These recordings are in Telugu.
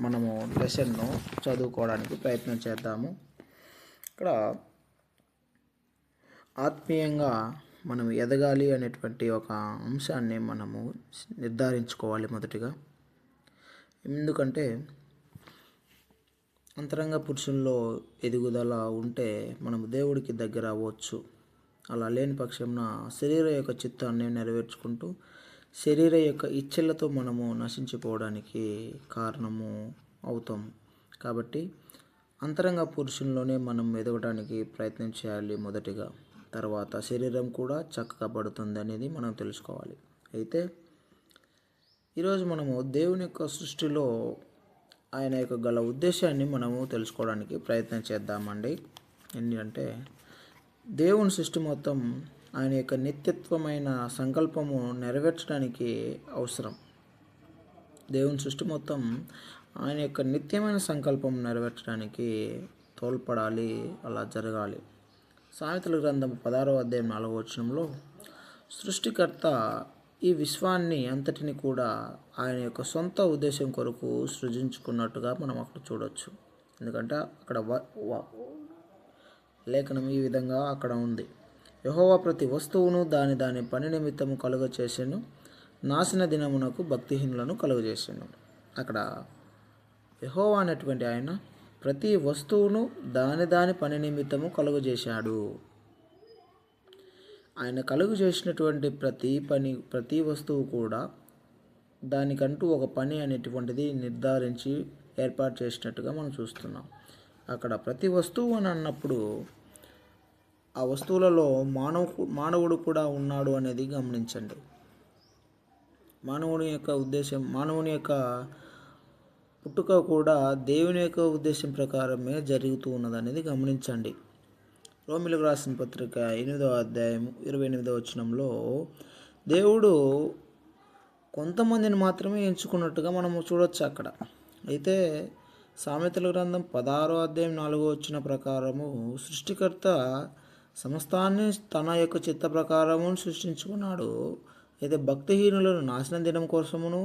మనము లెసన్ను చదువుకోవడానికి ప్రయత్నం చేద్దాము. ఇక్కడ ఆత్మీయంగా మనం ఎదగాలి అనేటువంటి ఒక అంశాన్ని మనము నిర్ధారించుకోవాలి మొదటిగా. ఎందుకంటే అంతరంగ పురుషుల్లో ఎదుగుదల ఉంటే మనము దేవుడికి దగ్గర అవ్వచ్చు. అలా లేని పక్షంన శరీర యొక్క చిత్తాన్ని నెరవేర్చుకుంటూ శరీర యొక్క ఇచ్ఛలతో మనము నశించిపోవడానికి కారణము అవుతాం. కాబట్టి అంతరంగ పురుషుల్లోనే మనం ఎదగడానికి ప్రయత్నం చేయాలి మొదటిగా. తర్వాత శరీరం కూడా చక్కగా పడుతుంది అనేది మనం తెలుసుకోవాలి. అయితే ఈరోజు మనము దేవుని యొక్క సృష్టిలో ఆయన యొక్క గల ఉద్దేశాన్ని మనము తెలుసుకోవడానికి ప్రయత్నం చేద్దామండి. ఏంటంటే దేవుని సృష్టి మొత్తం ఆయన యొక్క నిత్యత్వమైన సంకల్పము నెరవేర్చడానికి అవసరం. దేవుని సృష్టి మొత్తం ఆయన యొక్క నిత్యమైన సంకల్పం నెరవేర్చడానికి తోడ్పడాలి, అలా జరగాలి. సామెతల గ్రంథం 16వ అధ్యాయం 4వ వచనంలో సృష్టికర్త ఈ విశ్వాన్ని అంతటిని కూడా ఆయన యొక్క సొంత ఉద్దేశం కొరకు సృజించుకున్నట్టుగా మనం అక్కడ చూడవచ్చు. ఎందుకంటే అక్కడ లేఖనం ఈ విధంగా అక్కడ ఉంది. యెహోవా ప్రతి వస్తువును దాని పని నిమిత్తము కలుగచేసెను, నాశన దినమునకు భక్తిహీనులను కలుగజేసెను. అక్కడ యెహోవా అనేటువంటి ఆయన ప్రతి వస్తువును దాని పని నిమిత్తము కలుగజేశాడు. ఆయన కలుగు చేసినటువంటి ప్రతి వస్తువు కూడా దానికంటూ ఒక పని అనేటువంటిది నిర్ధారించి ఏర్పాటు చేసినట్టుగా మనం చూస్తున్నాం. అక్కడ ప్రతి వస్తువు అని అన్నప్పుడు ఆ వస్తువులలో మానవుడు కూడా ఉన్నాడు అనేది గమనించండి. మానవుని యొక్క ఉద్దేశం, మానవుని యొక్క పుట్టుక కూడా దేవుని యొక్క ఉద్దేశం ప్రకారమే జరుగుతూ ఉన్నది అనేది గమనించండి. రోమిలకు రాసిన పత్రిక 8వ అధ్యాయం 28వ వచనంలో దేవుడు కొంతమందిని మాత్రమే ఎంచుకున్నట్టుగా మనము చూడొచ్చు అక్కడ. అయితే సామెతల గ్రంథం 16వ అధ్యాయం 4వ వచనం ప్రకారము సృష్టికర్త సమస్తాన్ని తన యొక్క చిత్త ప్రకారము సృష్టించుకున్నాడు. అయితే భక్తిహీనులను నాశనం దినం కోసమును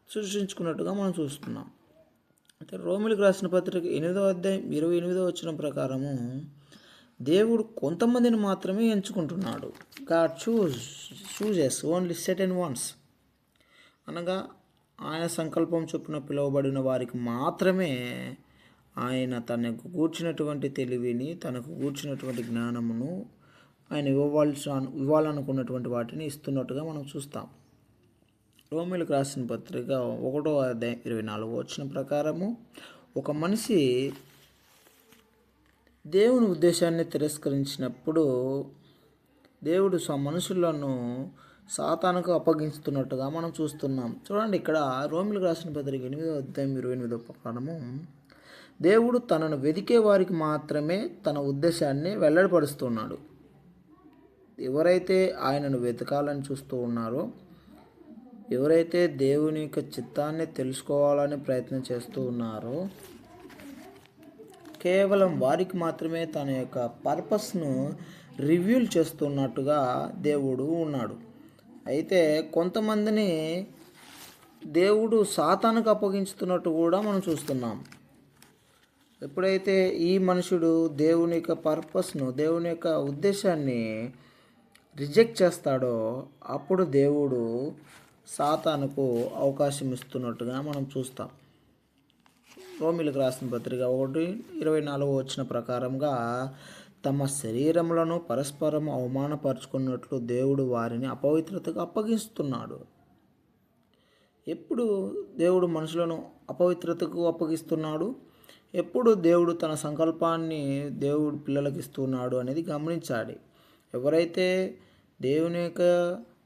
సృష్టించుకున్నట్టుగా మనం చూస్తున్నాం. అయితే రోమిలకు రాసిన పత్రిక 8వ అధ్యాయం 28వ వచనం ప్రకారము దేవుడు కొంతమందిని మాత్రమే ఎంచుకుంటున్నాడు. God chooses only certain ones. అనగా ఆయన సంకల్పం చొప్పున పిలువబడిన వారికి మాత్రమే ఆయన తనకు కూర్చున్నటువంటి తెలివిని, తనకు కూర్చున్నటువంటి జ్ఞానమును ఆయన ఇవ్వాలనుకున్నటువంటి వాటిని ఇస్తున్నట్టుగా మనం చూస్తాం. రోమిలకు రాసిన పత్రిక 1వ అధ్యాయం 24వ వచనం ప్రకారము ఒక మనిషి దేవుని ఉద్దేశాన్ని తిరస్కరించినప్పుడు దేవుడు మనుషులను సాతానుకు అప్పగిస్తున్నట్టుగా మనం చూస్తున్నాం. చూడండి, ఇక్కడ రోమిలకు రాసిన పత్రిక 8వ అధ్యాయం 28వ ప్రకారము దేవుడు తనను వెదికే వారికి మాత్రమే తన ఉద్దేశాన్ని వెల్లడిపరుస్తున్నాడు. ఎవరైతే ఆయనను వెతకాలని చూస్తూ ఉన్నారో, ఎవరైతే దేవుని యొక్క చిత్తాన్ని తెలుసుకోవాలని ప్రయత్నం చేస్తూ ఉన్నారో, కేవలం వారికి మాత్రమే తన యొక్క పర్పస్ను రివీల్ చేస్తున్నట్టుగా దేవుడు ఉన్నాడు. అయితే కొంతమందిని దేవుడు సాతానుకు అప్పగించుతున్నట్టు కూడా మనం చూస్తున్నాం. ఎప్పుడైతే ఈ మనుషుడు దేవుని యొక్క పర్పస్ను, దేవుని యొక్క ఉద్దేశాన్ని రిజెక్ట్ చేస్తాడో అప్పుడు దేవుడు సాతానుకు అవకాశం ఇస్తున్నట్టుగా మనం చూస్తాం. రోమిలకు రాసిన పత్రిక 1:24 వచనం ప్రకారంగా తమ శరీరములను పరస్పరం అవమానపరుచుకున్నట్లు దేవుడు వారిని అపవిత్రతకు అప్పగిస్తున్నాడు. ఎప్పుడు దేవుడు మనుషులను అపవిత్రతకు అప్పగిస్తున్నాడు, ఎప్పుడు దేవుడు తన సంకల్పాన్ని దేవుడు పిల్లలకు ఇస్తున్నాడు అనేది గమనించాలి. ఎవరైతే దేవుని యొక్క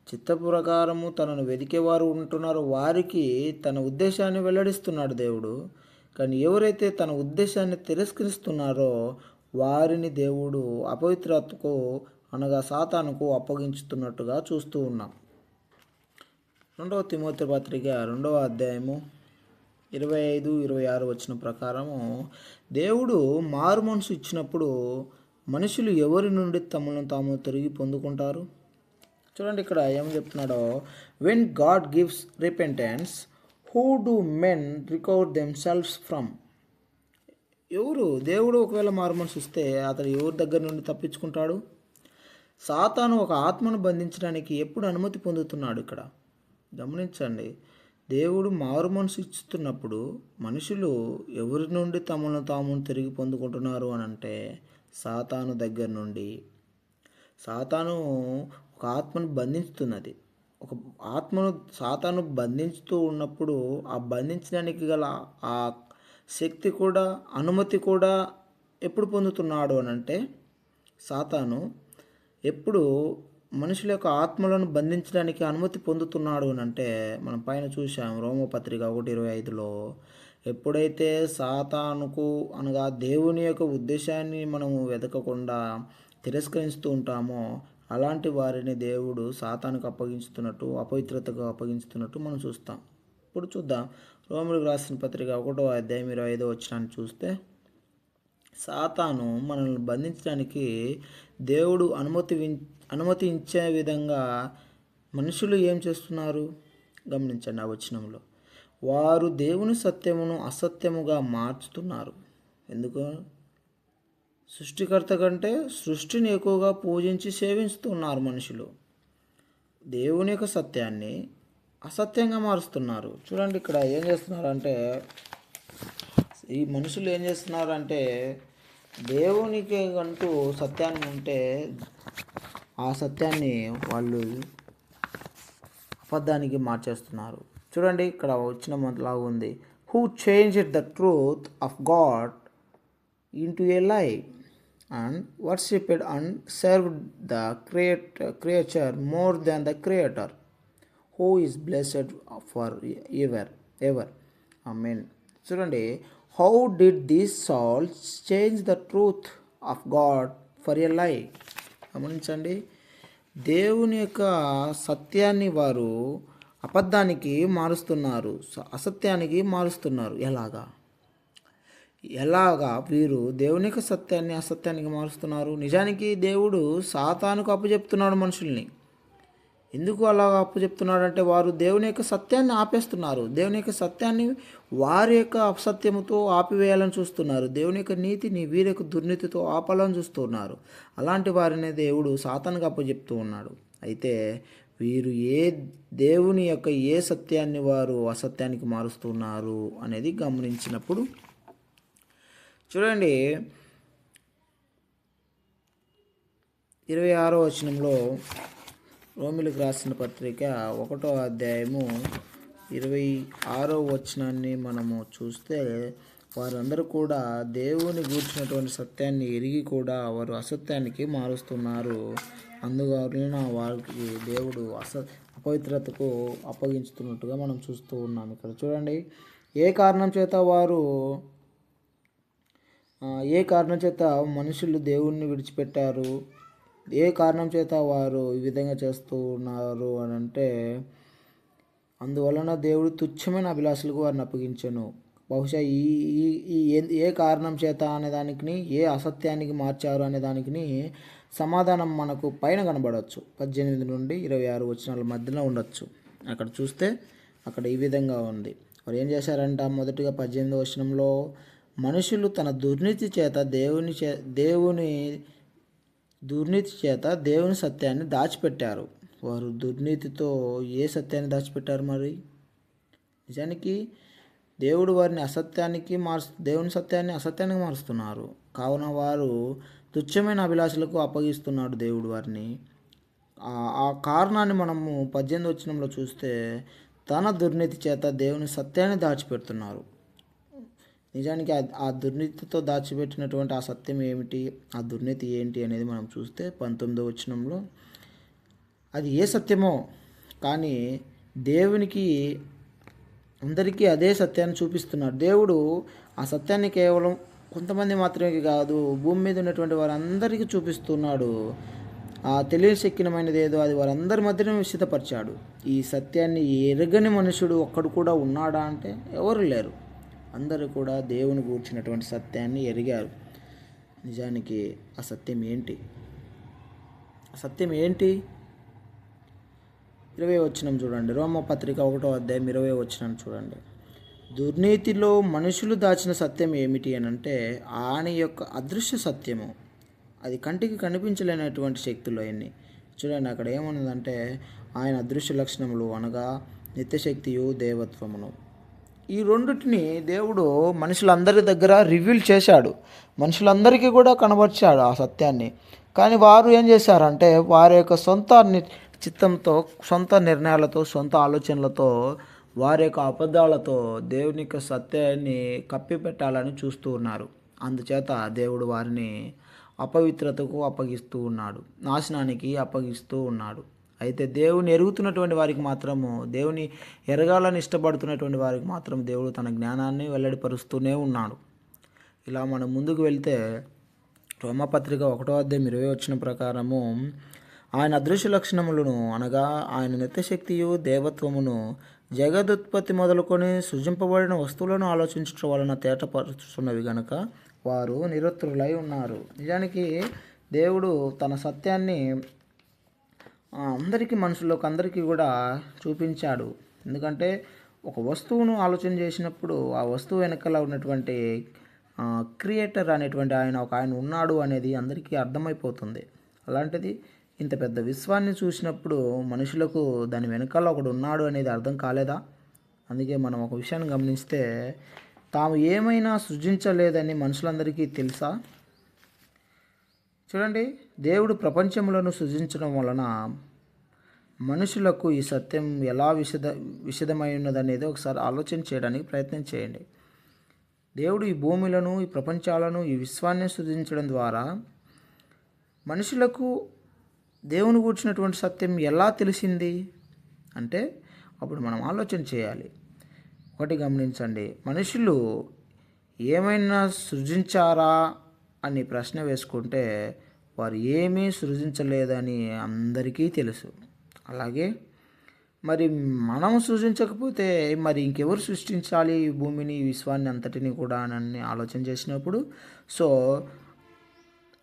చిత్త ప్రకారము తనను వెదికేవారు ఉంటున్నారో వారికి తన ఉద్దేశాన్ని వెల్లడిస్తున్నాడు దేవుడు. కానీ ఎవరైతే తన ఉద్దేశాన్ని తిరస్కరిస్తున్నారో వారిని దేవుడు అపవిత్రతకు అనగా సాతానుకు అప్పగించుతున్నట్టుగా చూస్తూ ఉన్నాం. 2వ తిమోతి పత్రిక 2వ అధ్యాయము 25-26 వచనం ప్రకారము దేవుడు మారు మనసు ఇచ్చినప్పుడు మనుషులు ఎవరి నుండి తమను తాము తిరిగి పొందుకుంటారు? చూడండి, ఇక్కడ ఏం చెప్తున్నాడో, when God gives repentance who do men recover themselves from? ఎవరు దేవుడు ఒకవేళ మారుమనసు ఇస్తే అతడు ఎవరి దగ్గర నుండి తప్పించుకుంటాడు? సాతాను ఒక ఆత్మను బంధించడానికి ఎప్పుడు అనుమతి పొందుతున్నాడు? ఇక్కడ గమనించండి. దేవుడు మారు మనసు ఇస్తున్నప్పుడు మనుషులు ఎవరి నుండి తమను తాము తిరిగి పొందుకుంటున్నారు అని అంటే సాతాను దగ్గర నుండి. సాతాను ఒక ఆత్మను బంధిస్తున్నది. ఒక ఆత్మను సాతాను బంధించుతూ ఉన్నప్పుడు ఆ బంధించడానికి గల ఆ శక్తి కూడా అనుమతి కూడా ఎప్పుడు పొందుతున్నాడు అని అంటే సాతాను ఎప్పుడు మనుషుల యొక్క ఆత్మలను బంధించడానికి అనుమతి పొందుతున్నాడు అని అంటే మనం పైన చూసాం రోమపత్రిక 1:25లో ఎప్పుడైతే సాతానుకు అనగా దేవుని యొక్క ఉద్దేశాన్ని మనము వెతకకుండా తిరస్కరిస్తూ ఉంటామో అలాంటి వారిని దేవుడు సాతానుకు అప్పగించుతున్నట్టు అపవిత్రతకు అప్పగించుతున్నట్టు మనం చూస్తాం. ఇప్పుడు చూద్దాం రోమిలకు రాసిన పత్రిక 1:25 చూస్తే సాతాను మనల్ని బంధించడానికి దేవుడు అనుమతించే విధంగా మనుషులు ఏం చేస్తున్నారు గమనించండి. ఆ వచనంలో వారు దేవుని సత్యమును అసత్యముగా మార్చుతున్నారు. ఎందుకు? సృష్టికర్త కంటే సృష్టిని ఎక్కువగా పూజించి సేవిస్తున్నారు మనుషులు. దేవుని యొక్క సత్యాన్ని అసత్యంగా మారుస్తున్నారు. చూడండి ఇక్కడ ఏం చేస్తున్నారంటే ఈ మనుషులు ఏం చేస్తున్నారంటే దేవునికి అంటూ సత్యాన్ని ఉంటే ఆ సత్యాన్ని వాళ్ళు అబద్ధానికి మార్చేస్తున్నారు. చూడండి ఇక్కడ వచ్చిన మొదలాగా ఉంది. Who changed the truth of God into a lie and worshipped and served the creature more than the creator who is blessed for ever. Amen. చూడండి, how did these souls change the truth of God for a lie? గమనించండి, దేవుని యొక్క సత్యాన్ని వారు అబద్ధానికి మారుస్తున్నారు, అసత్యానికి మారుస్తున్నారు. ఎలాగా వీరు దేవుని యొక్క సత్యాన్ని అసత్యానికి మారుస్తున్నారు? నిజానికి దేవుడు సాతానుకు అప్పచెప్తున్నాడు మనుషుల్ని. ఎందుకు అలాగ అప్పచెప్తున్నాడంటే వారు దేవుని యొక్క సత్యాన్ని ఆపేస్తున్నారు. దేవుని యొక్క సత్యాన్ని వారి యొక్క అసత్యముతో ఆపివేయాలని చూస్తున్నారు. దేవుని యొక్క నీతిని వీరి యొక్క దుర్నీతితో ఆపాలని చూస్తున్నారు. అలాంటి వారిని దేవుడు సాతానుకు అప్పచెప్తూ ఉన్నాడు. అయితే వీరు దేవుని యొక్క ఏ సత్యాన్ని వారు అసత్యానికి మారుస్తున్నారు అనేది గమనించినప్పుడు చూడండి 26వ వచనంలో రోమిలకు రాసిన పత్రిక 1:26 వచనాన్ని మనము చూస్తే వారందరూ కూడా దేవుని గూర్చినటువంటి సత్యాన్ని ఎరిగి కూడా వారు అసత్యానికి మారుస్తున్నారు. అందువలన వారికి దేవుడు అపవిత్రతకు అప్పగించుతున్నట్టుగా మనం చూస్తూ ఉన్నాం. ఇక్కడ చూడండి, ఏ కారణం చేత మనుషులు దేవుణ్ణి విడిచిపెట్టారు, ఏ కారణం చేత వారు ఈ విధంగా చేస్తూ ఉన్నారు అని అంటే అందువలన దేవుడు తుచ్చమైన అభిలాషలకు వారిని అప్పగించెను. బహుశా ఏ కారణం చేత అనే దానికి, ఏ అసత్యానికి మార్చారు అనే దానికి సమాధానం మనకు పైన కనబడవచ్చు. 18 నుండి 26 వచనాల మధ్యలో ఉండొచ్చు. అక్కడ చూస్తే అక్కడ ఈ విధంగా ఉంది. వారు ఏం చేశారంట? మొదటిగా 18వ వచనంలో మనుషులు తన దుర్నీతి చేత దేవుని సత్యాన్ని దాచిపెట్టారు. వారు దుర్నీతితో ఏ సత్యాన్ని దాచిపెట్టారు? మరి నిజానికి దేవుడు వారిని దేవుని సత్యాన్ని అసత్యానికి మారుస్తున్నారు. కావున వారు తుచ్చమైన అభిలాషలకు అప్పగిస్తున్నాడు దేవుడు వారిని. ఆ కారణాన్ని మనము 18వ వచనంలో చూస్తే తన దుర్నీతి చేత దేవుని సత్యాన్ని దాచిపెడుతున్నారు. నిజానికి ఆ దుర్నీతితో దాచిపెట్టినటువంటి ఆ సత్యం ఏమిటి, ఆ దుర్నీతి ఏంటి అనేది మనం చూస్తే 19వ వచనంలో అది ఏ సత్యమో కానీ దేవునికి అందరికీ అదే సత్యాన్ని చూపిస్తున్నాడు. దేవుడు ఆ సత్యాన్ని కేవలం కొంతమంది మాత్రమే కాదు, భూమి మీద ఉన్నటువంటి వారందరికీ చూపిస్తున్నాడు. ఆ తెలియశక్యమైనది ఏదో అది వారందరి మధ్యనే విశదపరిచాడు. ఈ సత్యాన్ని ఎరగని మనుషుడు ఒక్కడు కూడా ఉన్నాడా అంటే ఎవరు లేరు. అందరూ కూడా దేవుని గూర్చినటువంటి సత్యాన్ని ఎరిగారు. నిజానికి ఆ సత్యం ఏంటి? 20 వచనం చూడండి. రోమపత్రిక 1వ అధ్యాయం 20 వచనం చూడండి. దుర్నీతిలో మనుషులు దాచిన సత్యం ఏమిటి అని అంటే ఆయన యొక్క అదృశ్య సత్యము, అది కంటికి కనిపించలేనటువంటి శక్తులు అవన్నీ. చూడండి అక్కడ ఏమన్నదంటే ఆయన అదృశ్య లక్షణములు అనగా నిత్యశక్తియు దేవత్వమును, ఈ రెండిటిని దేవుడు మనుషులందరి దగ్గర రివీల్ చేశాడు, మనుషులందరికీ కూడా కనబరిచాడు ఆ సత్యాన్ని. కానీ వారు ఏం చేశారంటే వారి యొక్క సొంత చిత్తంతో, సొంత నిర్ణయాలతో, సొంత ఆలోచనలతో, వారి యొక్క అబద్ధాలతో దేవుని యొక్క సత్యాన్ని కప్పిపెట్టాలని చూస్తూ ఉన్నారు. అందుచేత దేవుడు వారిని అపవిత్రతకు అప్పగిస్తూ ఉన్నాడు, నాశనానికి అప్పగిస్తూ ఉన్నాడు. అయితే దేవుని ఎరుగుతున్నటువంటి వారికి మాత్రము, దేవుని ఎరగాలని ఇష్టపడుతున్నటువంటి వారికి మాత్రం దేవుడు తన జ్ఞానాన్ని వెల్లడిపరుస్తూనే ఉన్నాడు. ఇలా మనం ముందుకు వెళ్తే రోమపత్రిక 1వ అధ్యాయం 20 వచనం ప్రకారము ఆయన అదృశ్య లక్షణములను అనగా ఆయన నిత్యశక్తియు దేవత్వమును జగదుత్పత్తి మొదలుకొని సృజింపబడిన వస్తువులను ఆలోచించడం వలన తేటపరుచుతున్నవి గనుక వారు నిరుత్తరులై ఉన్నారు. నిజానికి దేవుడు తన సత్యాన్ని అందరికీ, మనుషులకు అందరికీ కూడా చూపించాడు. ఎందుకంటే ఒక వస్తువును ఆలోచన చేసినప్పుడు ఆ వస్తువు వెనకాల ఉన్నటువంటి క్రియేటర్ అనేటువంటి ఆయన ఉన్నాడు అనేది అందరికీ అర్థమైపోతుంది. అలాంటిది ఇంత పెద్ద విశ్వాన్ని చూసినప్పుడు మనుషులకు దాని వెనకాల ఒకడు ఉన్నాడు అనేది అర్థం కాలేదా? అందుకే మనం ఒక విషయాన్ని గమనిస్తే తాము ఏమైనా సృజించలేదని మనుషులందరికీ తెలుసా? చూడండి, దేవుడు ప్రపంచములను సృజించడం వలన మనుషులకు ఈ సత్యం ఎలా విశదమై ఉన్నదనేది ఒకసారి ఆలోచన చేయడానికి ప్రయత్నం చేయండి. దేవుడు ఈ భూమిలను, ఈ ప్రపంచాలను, ఈ విశ్వాన్ని సృజించడం ద్వారా మనుషులకు దేవుని కూర్చున్నటువంటి సత్యం ఎలా తెలిసింది అంటే అప్పుడు మనం ఆలోచన చేయాలి. ఒకటి గమనించండి, మనుషులు ఏమైనా సృజించారా అని ప్రశ్న వేసుకుంటే వారు ఏమీ సృజించలేదని అందరికీ తెలుసు. అలాగే మరి మనం సృజించకపోతే మరి ఇంకెవరు సృష్టించాలి ఈ భూమిని, ఈ విశ్వాన్ని అంతటిని కూడా అని ఆలోచన చేసినప్పుడు సో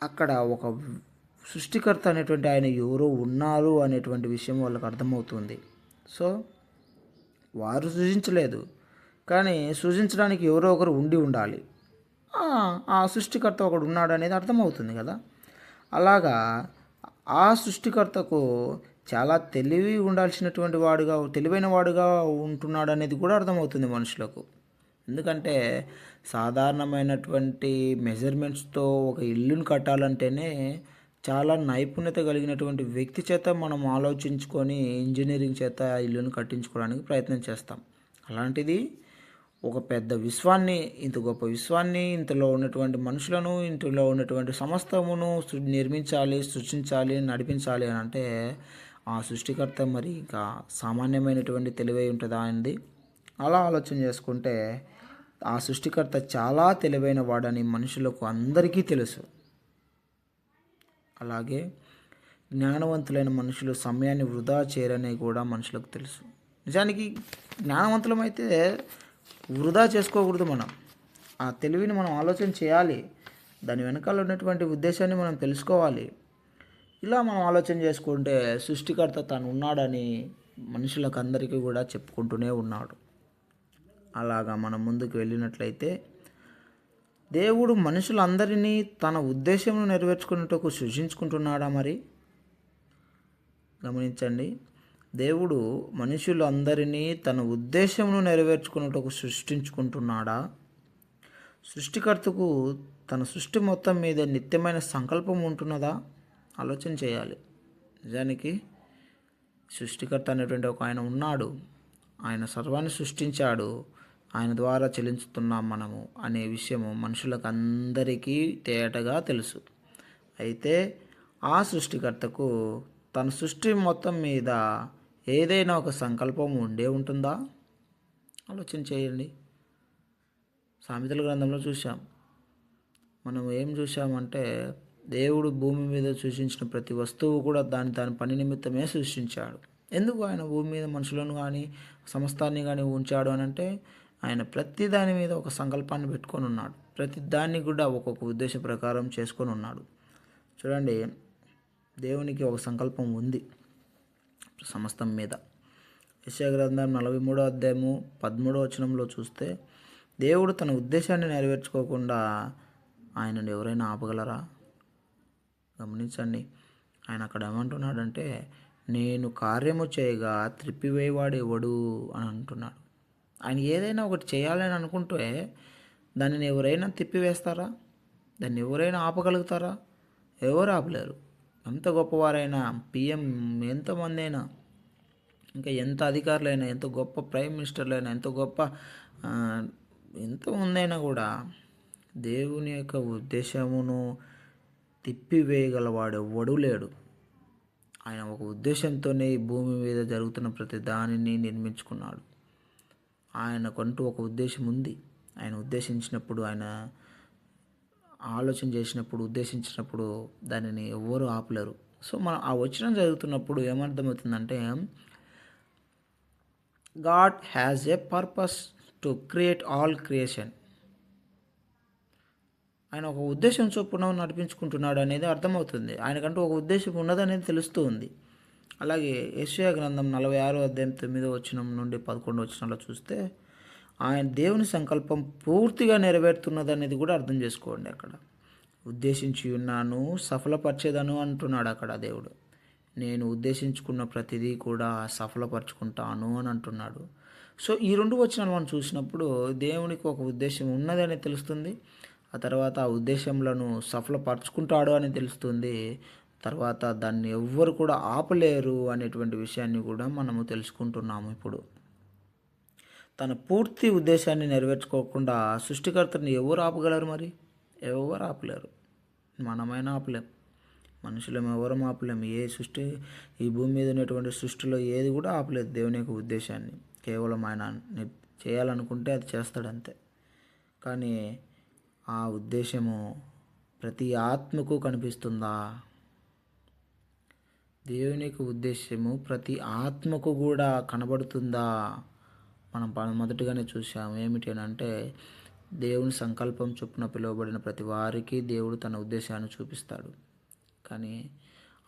అక్కడ ఒక సృష్టికర్త అనేటువంటి ఆయన ఎవరో ఉన్నారు అనేటువంటి విషయం వాళ్ళకి అర్థమవుతుంది. సో వారు సృజించలేదు, కానీ సృజించడానికి ఎవరో ఒకరు ఉండి ఉండాలి, ఆ సృష్టికర్త ఒకడు ఉన్నాడు అనేది అర్థమవుతుంది కదా. అలాగా ఆ సృష్టికర్తకు చాలా తెలివైన వాడుగా ఉంటున్నాడు అనేది కూడా అర్థమవుతుంది మనుషులకు. ఎందుకంటే సాధారణమైనటువంటి మెజర్మెంట్స్తో ఒక ఇల్లుని కట్టాలంటేనే చాలా నైపుణ్యత కలిగినటువంటి వ్యక్తి చేత మనం ఆలోచించుకొని ఇంజనీరింగ్ చేత ఇల్లును కట్టించుకోవడానికి ప్రయత్నం చేస్తాం. అలాంటిది ఒక పెద్ద విశ్వాన్ని, ఇంత గొప్ప విశ్వాన్ని, ఇంతలో ఉన్నటువంటి మనుషులను, ఇంతలో ఉన్నటువంటి సమస్తమును నిర్మించాలి, సృష్టించాలి, నడిపించాలి అని అంటే ఆ సృష్టికర్త మరి ఇంకా సామాన్యమైనటువంటి తెలివై ఉంటుందా అండి? అలా ఆలోచన చేసుకుంటే ఆ సృష్టికర్త చాలా తెలివైన వాడని మనుషులకు అందరికీ తెలుసు. అలాగే జ్ఞానవంతులైన మనుషులు సమయాన్ని వృధా చేయరని కూడా మనుషులకు తెలుసు. నిజానికి జ్ఞానవంతులమైతే వృధా చేసుకోకూడదు. మనం ఆ తెలివిని మనం ఆలోచన చేయాలి, దాని వెనకాల ఉన్నటువంటి ఉద్దేశాన్ని మనం తెలుసుకోవాలి. ఇలా మనం ఆలోచన చేసుకుంటే సృష్టికర్త తాను ఉన్నాడని మనుషులకు అందరికీ కూడా చెప్పుకుంటూనే ఉన్నాడు. అలాగా మనం ముందుకు వెళ్ళినట్లయితే దేవుడు మనుషులందరినీ తన ఉద్దేశంను నెరవేర్చుకున్నట్టుకు సృష్టించుకుంటున్నాడా? మరి గమనించండి, దేవుడు మనుషులందరినీ తన ఉద్దేశంను నెరవేర్చుకున్నట్టుకు సృష్టించుకుంటున్నాడా? సృష్టికర్తకు తన సృష్టి మొత్తం మీద నిత్యమైన సంకల్పం ఉంటున్నదా? ఆలోచన చేయాలి. నిజానికి సృష్టికర్త అనేటువంటి ఒక ఆయన ఉన్నాడు, ఆయన సర్వాన్ని సృష్టించాడు, ఆయన ద్వారా చెల్లించుతున్నాం మనము అనే విషయము మనుషులకు అందరికీ తేటగా తెలుసు. అయితే ఆ సృష్టికర్తకు తన సృష్టి మొత్తం మీద ఏదైనా ఒక సంకల్పం ఉండే ఉంటుందా? ఆలోచన చేయండి. సామెతల గ్రంథంలో చూసాం, మనం ఏం చూసామంటే దేవుడు భూమి మీద సృష్టించిన ప్రతి వస్తువు కూడా దాని పని నిమిత్తమే సృష్టించాడు. ఎందుకు ఆయన భూమి మీద మనుషులను కానీ సమస్తాన్ని కానీ ఉంచాడు అని అంటే ఆయన ప్రతి దాని మీద ఒక సంకల్పాన్ని పెట్టుకొని ఉన్నాడు, ప్రతి దాన్ని కూడా ఒక్కొక్క ఉద్దేశ ప్రకారం చేసుకొని ఉన్నాడు. చూడండి, దేవునికి ఒక సంకల్పం ఉంది. సమస్తం మీద. యెషయా గ్రంథం 43వ అధ్యాయము 13వ వచనంలో చూస్తే దేవుడు తన ఉద్దేశాన్ని నెరవేర్చుకోకుండా ఆయనను ఎవరైనా ఆపగలరా? గమనించండి. ఆయన అక్కడ ఏమంటున్నాడంటే, నేను కార్యము చేయగా త్రిప్పివేయవాడు ఎవడు అని అంటున్నాడు. ఆయన ఏదైనా ఒకటి చేయాలని అనుకుంటే దానిని ఎవరైనా తిప్పివేస్తారా? దాన్ని ఎవరైనా ఆపగలుగుతారా? ఎవరు ఆపలేరు. ఎంత గొప్పవారైనా, పిఎం ఎంతమంది అయినా, ఇంకా ఎంత అధికారులైనా, ఎంత గొప్ప ప్రైమ్ మినిస్టర్లైనా, ఎంత గొప్ప ఎంతమంది అయినా కూడా దేవుని యొక్క ఉద్దేశమును తిప్పివేయగలవాడు ఎవ్వడూ లేడు. ఆయన ఒక ఉద్దేశంతోనే ఈ భూమి మీద జరుగుతున్న ప్రతి దానిని నిర్మించుకున్నాడు. ఆయనకంటూ ఒక ఉద్దేశం ఉంది. ఆయన ఉద్దేశించినప్పుడు, ఆయన ఆలోచన చేసినప్పుడు, ఉద్దేశించినప్పుడు దానిని ఎవ్వరూ ఆపలేరు. సో మనం ఆ వచనం చదువుతున్నప్పుడు ఏమర్థమవుతుందంటే, God has a purpose to create all creation. ఆయన ఒక ఉద్దేశం చొప్పున నడిపించుకుంటున్నాడు అనేది అర్థమవుతుంది. ఆయనకంటూ ఒక ఉద్దేశం ఉన్నదనేది తెలుస్తూ ఉంది. అలాగే యెషయా గ్రంథం 46వ అధ్యాయం 9వ వచనం నుండి 11వ వచనంలో చూస్తే ఆయన దేవుని సంకల్పం పూర్తిగా నెరవేరుతున్నదనేది కూడా అర్థం చేసుకోండి. అక్కడ ఉద్దేశించి ఉన్నాను, సఫలపరిచేదను అంటున్నాడు అక్కడ దేవుడు. నేను ఉద్దేశించుకున్న ప్రతిదీ కూడా సఫలపరుచుకుంటాను అని అంటున్నాడు. సో ఈ రెండు వచనాలు మనం చూసినప్పుడు దేవునికి ఒక ఉద్దేశం ఉన్నదని తెలుస్తుంది. ఆ తర్వాత ఆ ఉద్దేశంలను సఫలపరుచుకుంటాడు అని తెలుస్తుంది. తర్వాత దాన్ని ఎవ్వరు కూడా ఆపలేరు అనేటువంటి విషయాన్ని కూడా మనము తెలుసుకుంటున్నాము. ఇప్పుడు తన పూర్తి ఉద్దేశాన్ని నెరవేర్చుకోకుండా సృష్టికర్తని ఎవరు ఆపగలరు? మరి ఎవరు ఆపలేరు. మనమైనా ఆపలేం, మనుషులం ఎవరు ఆపలేం. ఈ భూమి మీద ఉన్నటువంటి సృష్టిలో ఏది కూడా ఆపలేదు దేవుని యొక్క ఉద్దేశాన్ని. కేవలం ఆయన చేయాలనుకుంటే అది చేస్తాడంతే. కానీ ఆ ఉద్దేశము ప్రతి ఆత్మకు కనిపిస్తుందా? దేవుని యొక్క ఉద్దేశము ప్రతి ఆత్మకు కూడా కనబడుతుందా? మనం మొదటిగానే చూసాము. ఏమిటి అని అంటే, దేవుని సంకల్పం చొప్పున పిలువబడిన ప్రతి వారికి దేవుడు తన ఉద్దేశాన్ని చూపిస్తాడు. కానీ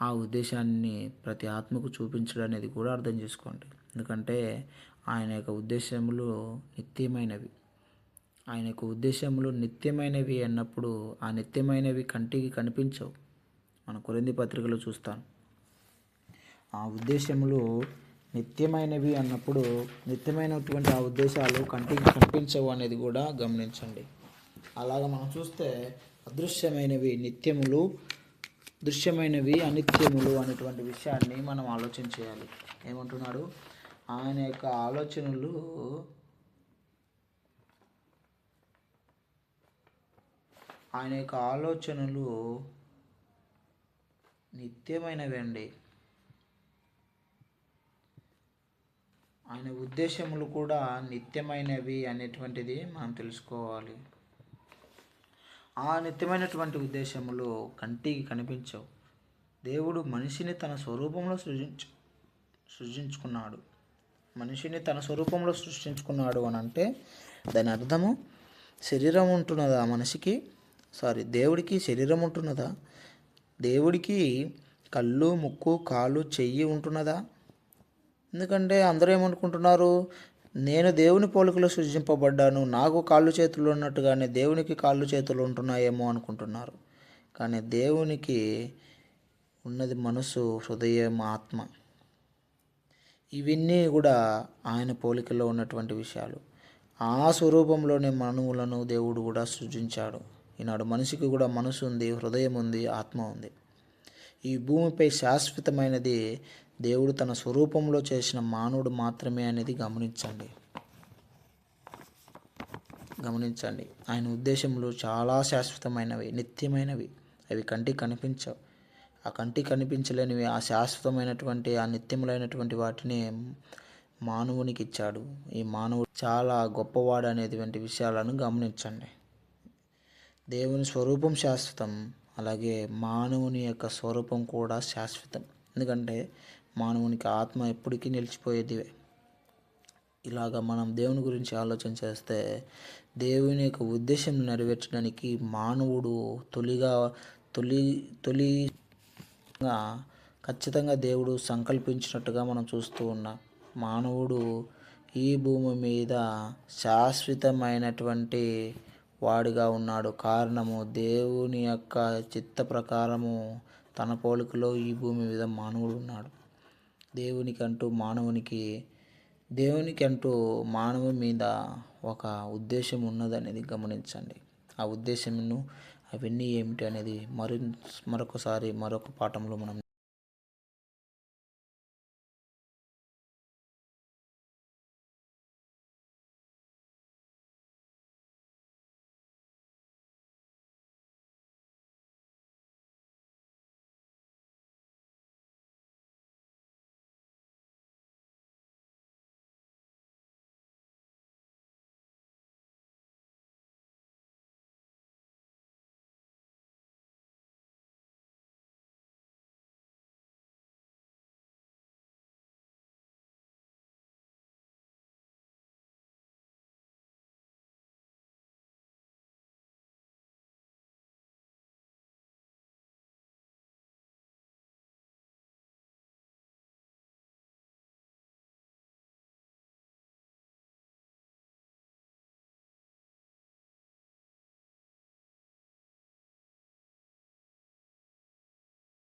ఆ ఉద్దేశాన్ని ప్రతి ఆత్మకు చూపించడం అనేది కూడా అర్థం చేసుకోండి. ఎందుకంటే ఆయన యొక్క ఉద్దేశములు నిత్యమైనవి. ఆయన యొక్క ఉద్దేశములు నిత్యమైనవి అన్నప్పుడు ఆ నిత్యమైనవి కంటికి కనిపించవు. మన కొరింథీ పత్రికలో చూస్తాను. ఆ ఉద్దేశములు నిత్యమైనవి అన్నప్పుడు నిత్యమైనటువంటి ఆ ఉద్దేశాలు కంటికి కనిపించవు అనేది కూడా గమనించండి. అలాగ మనం చూస్తే అదృశ్యమైనవి నిత్యములు, దృశ్యమైనవి అనిత్యములు అనేటువంటి విషయాన్ని మనం ఆలోచన చేయాలి. ఏమంటున్నాడు? ఆయన యొక్క ఆలోచనలు నిత్యమైనవి అండి. ఆయన ఉద్దేశములు కూడా నిత్యమైనవి అనేటువంటిది మనం తెలుసుకోవాలి. ఆ నిత్యమైనటువంటి ఉద్దేశములు కంటికి కనిపించవు. దేవుడు మనిషిని తన స్వరూపంలో సృజించుకున్నాడు. మనిషిని తన స్వరూపంలో సృష్టించుకున్నాడు అని అంటే దాని అర్థము, శరీరం ఉంటున్నదా మనిషికి? దేవుడికి శరీరం ఉంటున్నదా? దేవుడికి కళ్ళు, ముక్కు, కాలు, చెయ్యి ఉంటున్నదా? ఎందుకంటే అందరూ ఏమనుకుంటున్నారు, నేను దేవుని పోలికలో సృజింపబడ్డాను, నాకు కాళ్ళు చేతులు ఉన్నట్టుగానే దేవునికి కాళ్ళు చేతులు ఉంటున్నాయేమో అనుకుంటున్నారు. కానీ దేవునికి ఉన్నది మనసు, హృదయం, ఆత్మ. ఇవన్నీ కూడా ఆయన పోలికలో ఉన్నటువంటి విషయాలు. ఆ స్వరూపంలోనే మానవులను దేవుడు కూడా సృజించాడు. ఈనాడు మనిషికి కూడా మనసు ఉంది, హృదయం ఉంది, ఆత్మ ఉంది. ఈ భూమిపై శాశ్వతమైనది దేవుడు తన స్వరూపంలో చేసిన మానవుడు మాత్రమే అనేది గమనించండి. ఆయన ఉద్దేశములు చాలా శాశ్వతమైనవి, నిత్యమైనవి. అవి కంటికి కనిపించవు. ఆ కంటికి కనిపించలేనివి, ఆ శాశ్వతమైనటువంటి, ఆ నిత్యములైనటువంటి వాటిని మానవునికి ఇచ్చాడు. ఈ మానవుడు చాలా గొప్పవాడు అనేటువంటి విషయాలను గమనించండి. దేవుని స్వరూపం శాశ్వతం, అలాగే మానవుని యొక్క స్వరూపం కూడా శాశ్వతం. ఎందుకంటే మానవునికి ఆత్మ ఎప్పటికీ నిలిచిపోయేదివే. ఇలాగా మనం దేవుని గురించి ఆలోచన చేస్తే దేవుని యొక్క ఉద్దేశం నెరవేర్చడానికి మానవుడు తొలిగా ఖచ్చితంగా దేవుడు సంకల్పించినట్టుగా మనం చూస్తూ ఉన్నాం. మానవుడు ఈ భూమి మీద శాశ్వతమైనటువంటి వాడిగా ఉన్నాడు. కారణము దేవుని యొక్క చిత్త ప్రకారము తన పోలికలో ఈ భూమి మీద మానవుడు ఉన్నాడు. దేవునికంటూ మానవు మీద ఒక ఉద్దేశం ఉన్నదనేది గమనించండి. ఆ ఉద్దేశమును అవన్నీ ఏమిటి అనేది మరొకసారి మరొక పాఠంలో మనం